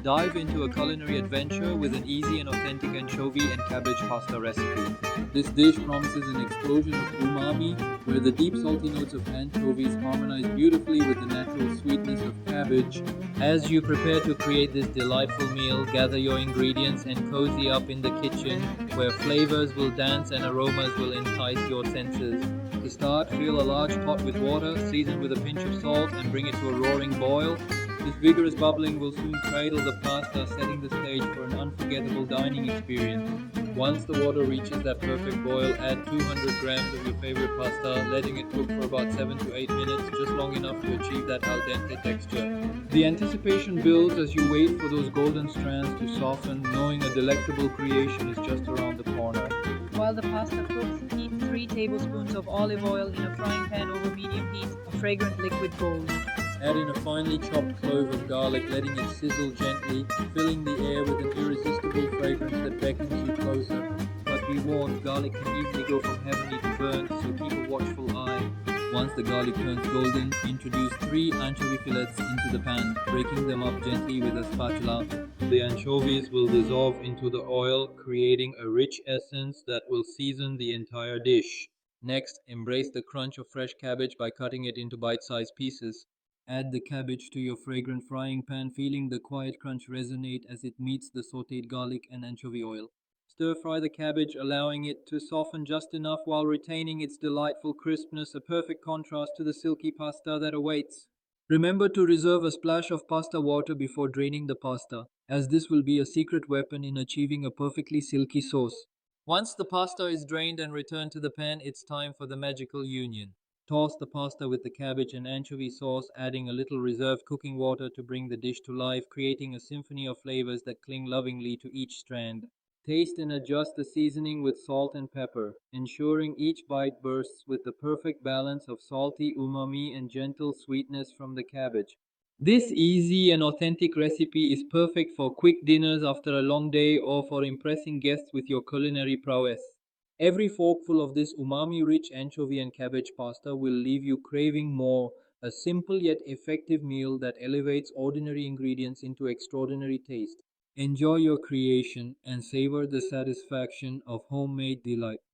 Dive into a culinary adventure with an easy and authentic anchovy and cabbage pasta recipe. This dish promises an explosion of umami, where the deep salty notes of anchovies harmonize beautifully with the natural sweetness of cabbage. As you prepare to create this delightful meal, gather your ingredients and cozy up in the kitchen, where flavors will dance and aromas will entice your senses. To start, fill a large pot with water, season with a pinch of salt, and bring it to a roaring boil. This vigorous bubbling will soon cradle the pasta, setting the stage for an unforgettable dining experience. Once the water reaches that perfect boil, add 200 grams of your favorite pasta, letting it cook for about 7 to 8 minutes, just long enough to achieve that al dente texture. The anticipation builds as you wait for those golden strands to soften, knowing a delectable creation is just around the corner. While the pasta cooks, heat 3 tablespoons of olive oil in a frying pan over medium heat, a fragrant liquid gold. Add in a finely chopped clove of garlic, letting it sizzle gently, filling the air with an irresistible fragrance that beckons you closer. But be warned, garlic can easily go from heavenly to burnt, so keep a watchful eye. Once the garlic turns golden, introduce 3 anchovy fillets into the pan, breaking them up gently with a spatula. The anchovies will dissolve into the oil, creating a rich essence that will season the entire dish. Next, embrace the crunch of fresh cabbage by cutting it into bite-sized pieces. Add the cabbage to your fragrant frying pan, feeling the quiet crunch resonate as it meets the sautéed garlic and anchovy oil. Stir-fry the cabbage, allowing it to soften just enough while retaining its delightful crispness, a perfect contrast to the silky pasta that awaits. Remember to reserve a splash of pasta water before draining the pasta, as this will be a secret weapon in achieving a perfectly silky sauce. Once the pasta is drained and returned to the pan, it's time for the magical union. Toss the pasta with the cabbage and anchovy sauce, adding a little reserved cooking water to bring the dish to life, creating a symphony of flavors that cling lovingly to each strand. Taste and adjust the seasoning with salt and pepper, ensuring each bite bursts with the perfect balance of salty umami and gentle sweetness from the cabbage. This easy and authentic recipe is perfect for quick dinners after a long day or for impressing guests with your culinary prowess. Every forkful of this umami-rich anchovy and cabbage pasta will leave you craving more, a simple yet effective meal that elevates ordinary ingredients into extraordinary taste. Enjoy your creation and savor the satisfaction of homemade delight.